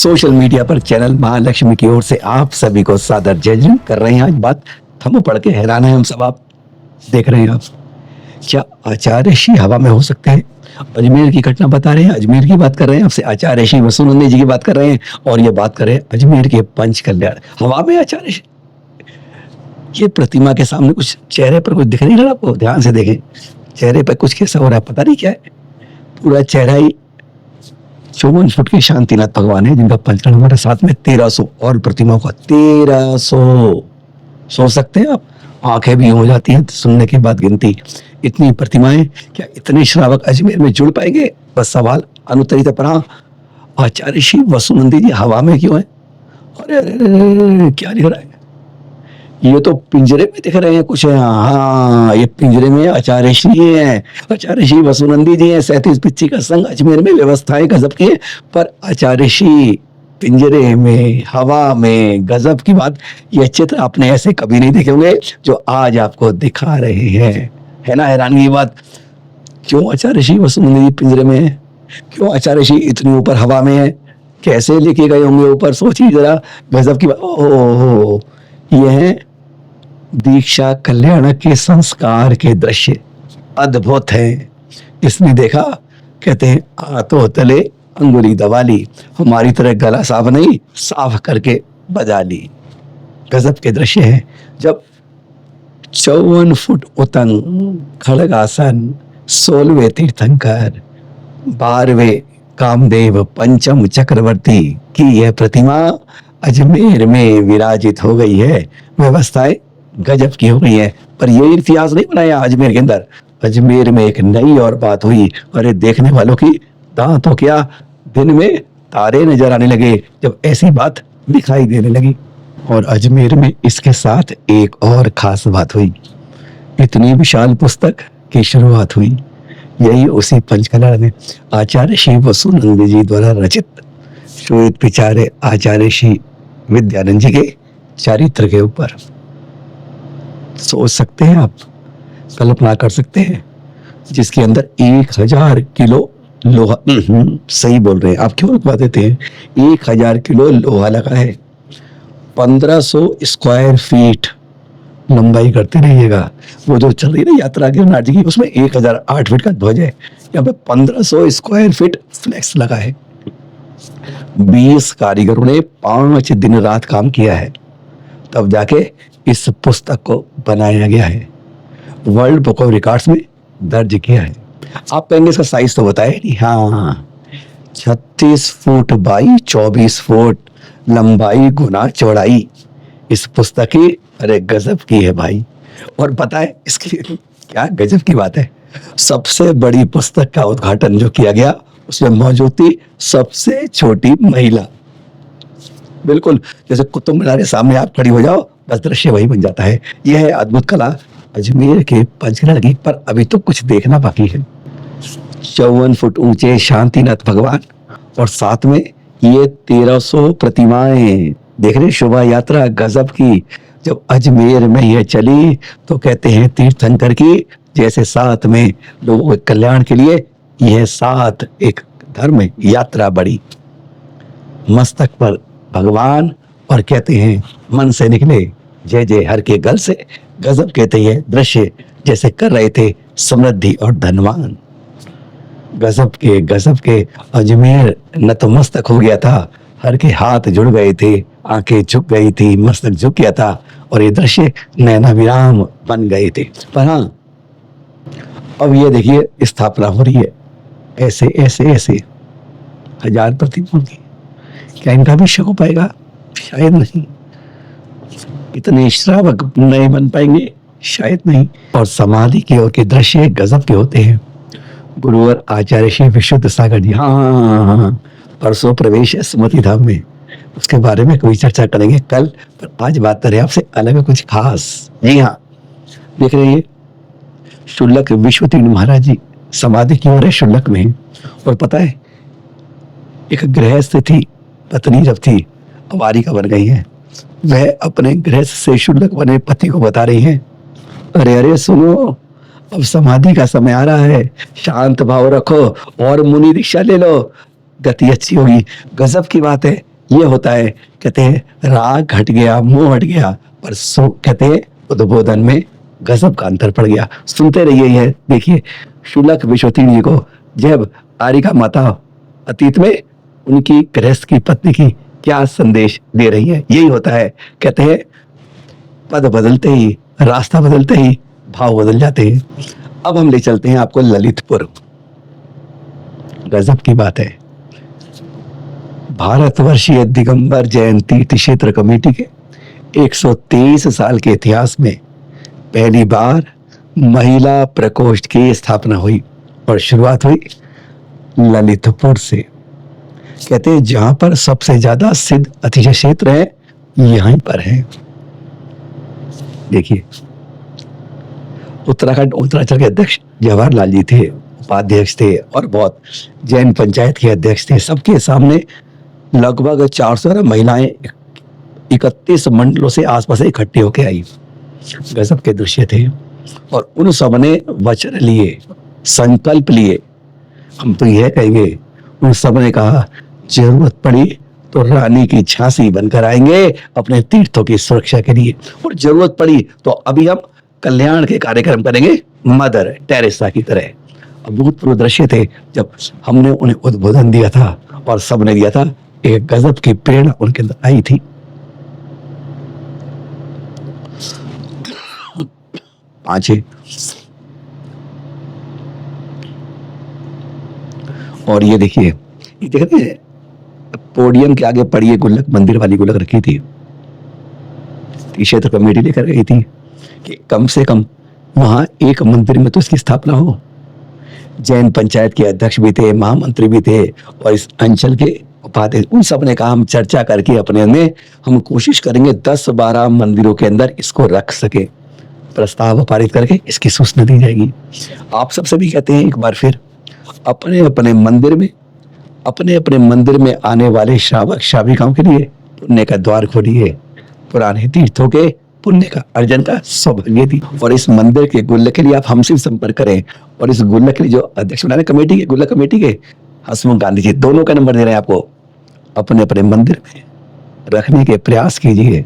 Social media पर channel Mahalakshmi की ओर से आप सभी को सादर जय जय कर रहे हैं। आज बात थम पढ़ के हैरान है हम सब। आप देख रहे हैं आप, क्या आचार्य श्री हवा में हो सकते हैं? अजमेर की घटना बता रहे हैं, अजमेर की बात कर रहे हैं आपसे, आचार्य श्री वसुनंदी जी की बात कर रहे हैं और ये बात कर रहे हैं अजमेर के पंच कल्याण हवा में आचार्य श्री। ये प्रतिमा के सामने कुछ चेहरे पर कुछ दिख नहीं रहा आपको? ध्यान से देखें, चेहरे पर कुछ कैसा हो रहा है पता नहीं क्या है। पूरा चेहरा ही 54 फुट के शांतिनाथ भगवान है जिनका पंचकर्ण हमारे साथ में 1300 और प्रतिमाओं का 1300। सोच सकते हैं आप, आंखें भी हो जाती हैं सुनने के बाद गिनती। इतनी प्रतिमाएं, क्या इतने श्रावक अजमेर में जुड़ पाएंगे? बस सवाल अनुत्तरित है। पर हाँ, आचार्य श्री वसुनंदी जी हवा में क्यों है? अरे अरे अरे, क्या दिख रहा है? ये तो पिंजरे में दिख रहे हैं कुछ। हाँ, ये पिंजरे में आचार्य श्री हैं, आचार्य श्री वसुनंदी जी हैं। 37 पिच्ची का संग अजमेर में, व्यवस्थाएं गजब की है। पर आचार्य श्री पिंजरे में, हवा में, गजब की बात। ये चित्र आपने ऐसे कभी नहीं देखे होंगे जो आज आपको दिखा रहे हैं। है ना हैरानगी की बात? क्यों आचार्य श्री वसुनंदी जी पिंजरे में है? क्यों आचार्य श्री इतनी ऊपर हवा में है? कैसे लेके गए होंगे ऊपर? सोचिए जरा, गजब की बात। ओहो, ये है दीक्षा कल्याण के संस्कार के दृश्य, अद्भुत है। इसने देखा, कहते हैं आतो तले अंगुली दबा ली, हमारी तरह गला साफ नहीं, साफ करके बजा ली। गजब के दृश्य है। जब 54 फुट उतंग खड़गासन, 16वें तीर्थंकर, 12वें कामदेव, पंचम चक्रवर्ती की यह प्रतिमा अजमेर में विराजित हो गई है। व्यवस्थाएं गजब की हो गई है। पर ये इतिहास नहीं बनाया अजमेर के अंदर। अजमेर में एक नई और बात हुई। अरे देखने वालों की दांतों क्या दिन में तारे नजर आने लगे जब ऐसी बात दिखाई देने लगी। और अजमेर में इसके साथ एक और खास बात हुई। इतनी विशाल पुस्तक की शुरुआत हुई, यही उसी पंचकल्याण में आचार्य श्री वसुनंदी जी द्वारा रचित श्वेत पिचारे आचार्य श्री विद्यानंद जी के चरित्र के ऊपर। सोच सकते हैं आप, कल्पना कर सकते हैं, जिसके अंदर 1000 किलो लोहा, सही बोल रहे हैं आप, क्यों रुकवा देते हैं? 1000 किलो लोहा लगा है। 1500 स्क्वायर फीट लंबाई करते रहिएगा। वो जो चल रही है ना यात्रा गिरनार जी की, उसमें 1008 फीट का ध्वज है। यहाँ पे 1500 स्क्वायर फीट फ्लेक्स लगा है। 20 कारीगरों ने 5 दिन रात काम किया है, तब जाके इस पुस्तक को बनाया गया है, वर्ल्ड बुक ऑफ रिकॉर्ड्स में दर्ज किया है। आप कहेंगे इसका साइज तो बताया नहीं। हाँ, 36 फुट बाई 24 फुट लंबाई गुना चौड़ाई इस पुस्तक की। अरे गजब की है भाई। और पता है इसकी क्या गजब की बात है? सबसे बड़ी पुस्तक का उद्घाटन जो किया गया, उसमें मौजूद थी सबसे छोटी महिला। बिल्कुल जैसे कुतुब मीनार के सामने आप खड़ी हो जाओ, बस दृश्य वही बन जाता है। यह है अद्भुत कला अजमेर के पंचकल्याण की। पर अभी तो कुछ देखना बाकी है। 54 फुट ऊंचे शांतिनाथ भगवान और साथ में ये 1300 प्रतिमाएं। देख रहे, शोभा यात्रा गजब की। जब अजमेर में यह चली तो कहते हैं तीर्थंकर की जैसे साथ में लोगों के कल्याण के लिए यह साथ एक धर्म यात्रा बड़ी। मस्तक पर भगवान और कहते हैं मन से निकले जय जय हर के गल से। गजब कहते हैं दृश्य, जैसे कर रहे थे समृद्धि और धनवान। गजब के अजमेर नतमस्तक हो गया था। हर के हाथ जुड़ गए थे, आंखें झुक गई थी, मस्तक झुक गया था और ये दृश्य नैना विराम बन गए थे। पर हाँ, अब ये देखिए स्थापना हो रही है। ऐसे ऐसे ऐसे 1000 प्रतिमाओं की। क्या इनका भी शक हो पाएगा? शायद नहीं। इतने श्रावक नहीं बन पाएंगे, शायद नहीं। और समाधि की ओर के दृश्य गजब के होते हैं। गुरुवर आचार्य श्री विशुद्ध सागर जी, हाँ, परसों प्रवेश है स्मृति धाम में, उसके बारे में कोई चर्चा करेंगे कल। पर आज बात करें आपसे अलग कुछ खास। जी हाँ, देख रहे हैं शुल्लक विश्वतीर्थ महाराज जी समाधि की ओर है, शुल्लक में। और पता है, एक गृहस्थ थी, पत्नी जब थी अवारिका बन गई है, वह अपने गृहस्थ से शुल्लक बने पति को बता रही है, अरे अरे सुनो, अब समाधि का समय आ रहा है, शांत भाव रखो और मुनि दीक्षा ले लो, गति अच्छी होगी। गजब की बात है। ये होता है, कहते हैं राग हट गया, मोह हट गया, पर सो कहते हैं उद्बोधन में गजब का अंतर पड़ गया। सुनते रहिए, ये देखिए शुलक विश्वतीणी को जब आरिका माता अतीत में उनकी गृहस्थ की पत्नी की क्या संदेश दे रही है। यही होता है, कहते हैं पद बदलते ही, रास्ता बदलते ही भाव बदल जाते हैं। अब हम ले चलते हैं आपको ललितपुर। गजब की बात है, भारतवर्षीय दिगंबर जैन तीर्थ क्षेत्र कमेटी के 123 साल के इतिहास में पहली बार महिला प्रकोष्ठ की स्थापना हुई और शुरुआत हुई ललितपुर से। कहते हैं जहां पर सबसे ज्यादा सिद्ध अतिशय क्षेत्र है यहीं पर है। देखिए उत्तराखंड के अध्यक्ष जवाहरलाल जी थे, उपाध्यक्ष थे और बहुत जैन पंचायत के अध्यक्ष थे। सबके सामने लगभग 400 महिलाएं 31 मंडलों से आसपास इकट्ठी होकर आई। गजब के दृश्य थे और उन सब ने वचन लिए, संकल्प लिए। हम तो यह कहेंगे, उन सब ने कहा जरूरत पड़ी तो रानी की झांसी बनकर आएंगे अपने तीर्थों की सुरक्षा के लिए, और जरूरत पड़ी तो अभी हम कल्याण के कार्यक्रम करेंगे मदर टेरेसा की तरह। अभूतपूर्व दृश्य थे जब हमने उन्हें उद्बोधन दिया था और सबने दिया था। एक गजब की प्रेरणा उनके अंदर आई थी। पांचे और ये देखिए, ये देख रहे हैं पोडियम के आगे पड़ी गुल्लक, मंदिर वाली गुल्लक रखी थी, क्षेत्र कमेटी लेकर गई थी कि कम से कम वहां एक मंदिर में तो इसकी स्थापना हो। जैन पंचायत के अध्यक्ष भी थे, महामंत्री भी थे और इस अंचल के उपाध्यक्ष, उन सब ने कहा हम चर्चा करके अपने में हम कोशिश करेंगे 10-12 मंदिरों के अंदर इसको रख सके। प्रस्ताव पारित करके इसकी सूचना दी जाएगी। आप सबसे भी कहते हैं एक बार फिर, अपने अपने मंदिर में आने वाले श्रावक श्राविकाओं के लिए पुण्य का द्वार खोलिए। पुराने तीर्थों के पुण्य का अर्जन का सौभाग्य दी। और इस मंदिर के गुल्लक के लिए आप हमसे संपर्क करें। और इस गुल्लक के लिए जो अध्यक्ष बनाने कमेटी के, गुल्लक कमेटी के हसमुख गांधी जी, दोनों का नंबर दे रहे हैं आपको। अपने अपने मंदिर में रखने के प्रयास कीजिए।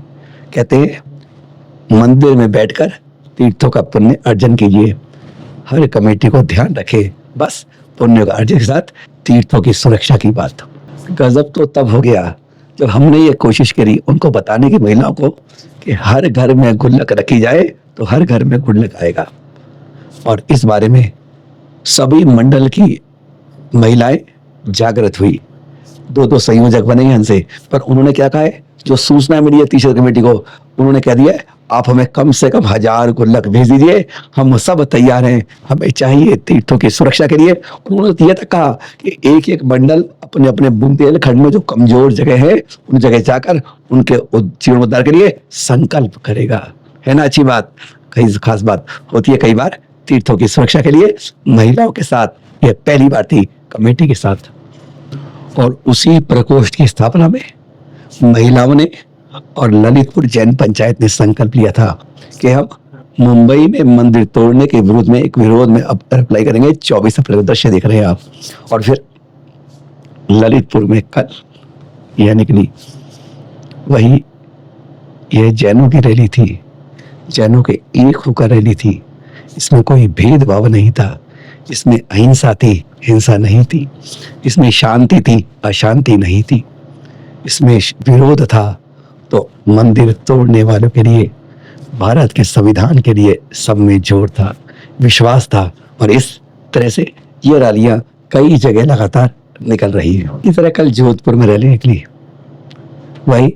कहते हैं मंदिर में बैठकर तीर्थों का पुण्य अर्जन कीजिए। हर कमेटी को ध्यान रखे, बस पुण्य का अर्जन के साथ तीर्थों की सुरक्षा की बात। गजब तो तब हो गया जब हमने ये कोशिश करी उनको बताने की, महिलाओं को, कि हर घर में गुल्लक रखी जाए तो हर घर में गुल्लक आएगा। और इस बारे में सभी मंडल की महिलाएं जागृत हुई। 2 संयोजक बने हैं इनसे, पर उन्होंने क्या कहा है, जो सूचना मिली है तीसरी कमेटी को, उन्होंने कह दिया आप हमें कम से कम 1000 गुल्लक भेज दीजिए, हम सब तैयार हैं, हमें चाहिए तीर्थों की सुरक्षा के लिए। उन्होंने यह तक कहा कि एक एक मंडल अपने अपने बुंदेलखंड में जो कमजोर जगह है उन जगह जाकर उनके जीर्णोद्धार के लिए संकल्प करेगा। है ना अच्छी बात? कई खास बात होती है कई बार तीर्थों की सुरक्षा के लिए महिलाओं के साथ। यह पहली बार थी कमेटी के साथ। और उसी प्रकोष्ठ की स्थापना में महिलाओं ने और ललितपुर जैन पंचायत ने संकल्प लिया था कि हम मुंबई में मंदिर तोड़ने के विरोध में अब अप्लाई करेंगे। 24 अप्रैल दृश्य देख रहे हैं आप। और फिर ललितपुर में कल यह निकली, वही यह जैनों की रैली थी, जैनों के एक होकर रैली थी। इसमें कोई भेदभाव नहीं था, इसमें अहिंसा थी, हिंसा नहीं थी, इसमें शांति थी, अशांति नहीं थी, इसमें विरोध था तो मंदिर तोड़ने वालों के लिए, भारत के संविधान के लिए सब में जोर था, विश्वास था। और इस तरह से ये रैलियां कई जगह लगातार निकल रही है। इस तरह कल जोधपुर में रैली निकली, वही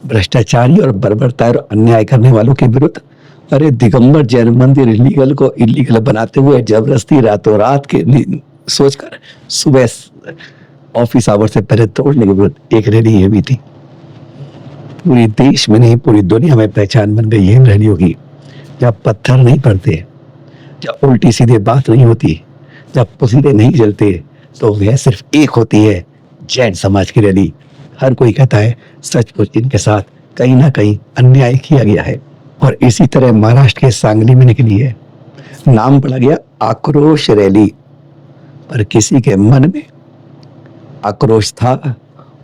भ्रष्टाचारी और बर्बरता और अन्याय करने वालों के विरुद्ध। अरे दिगंबर जैन मंदिर इलीगल को इलीगल बनाते हुए जबरदस्ती रातों रात के सोचकर सुबह ऑफिस आवर से पहले तोड़ने के विरुद्ध एक रैली ये भी थी। पूरी देश में नहीं पूरी दुनिया में पहचान बन गई है इन रैलियों की। जब पत्थर नहीं पड़ते, जब उल्टी सीधे बात नहीं होती, जब पुतले नहीं जलते, तो वह सिर्फ एक होती है जैन समाज की रैली। हर कोई कहता है सचमुच इनके साथ कहीं ना कहीं अन्याय किया गया है। और इसी तरह महाराष्ट्र के सांगली में निकली है, नाम पड़ा गया आक्रोश रैली। पर किसी के मन में आक्रोश था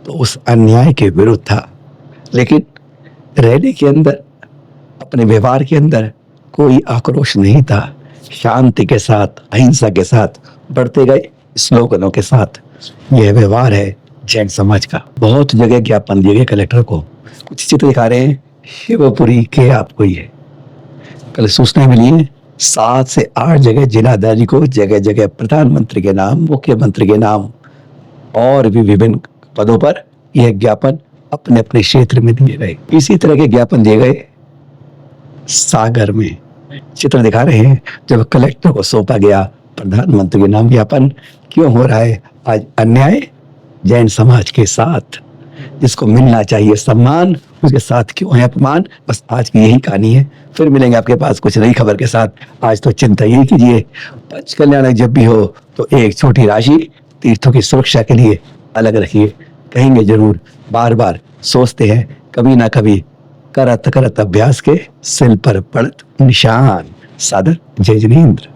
तो उस अन्याय के विरुद्ध था, लेकिन रैली के अंदर, अपने व्यवहार के अंदर कोई आक्रोश नहीं था। शांति के साथ, अहिंसा के साथ बढ़ते गए, स्लोगनों के साथ। यह व्यवहार है जैन समाज का। बहुत जगह ज्ञापन दिए गए कलेक्टर को। कुछ चित्र दिखा रहे हैं शिवपुरी के, आपको ये कल सूचना मिली है 7 से 8 जगह जिलाधिकारी को जगह जगह प्रधानमंत्री के नाम, मुख्यमंत्री के नाम और भी विभिन्न पदों पर यह ज्ञापन अपने अपने क्षेत्र में दिए गए। इसी तरह के ज्ञापन दिए गए सागर में। चित्र दिखा रहे हैं जब कलेक्टर को सौंपा गया प्रधानमंत्री के नाम ज्ञापन। क्यों हो रहा है आज अन्याय जैन समाज के साथ? जिसको मिलना चाहिए सम्मान, उसके साथ क्यों है अपमान? बस आज की यही कहानी है। फिर मिलेंगे आपके पास कुछ नई खबर के साथ। आज तो चिंता यही कीजिए, पंच कल्याण जब भी हो तो एक छोटी राशि तीर्थों की सुरक्षा के लिए अलग रखिए। कहेंगे जरूर, बार बार सोचते हैं, कभी ना कभी करत करत अभ्यास के सिल पर पड़त निशान। सादर जय जिनेंद्र।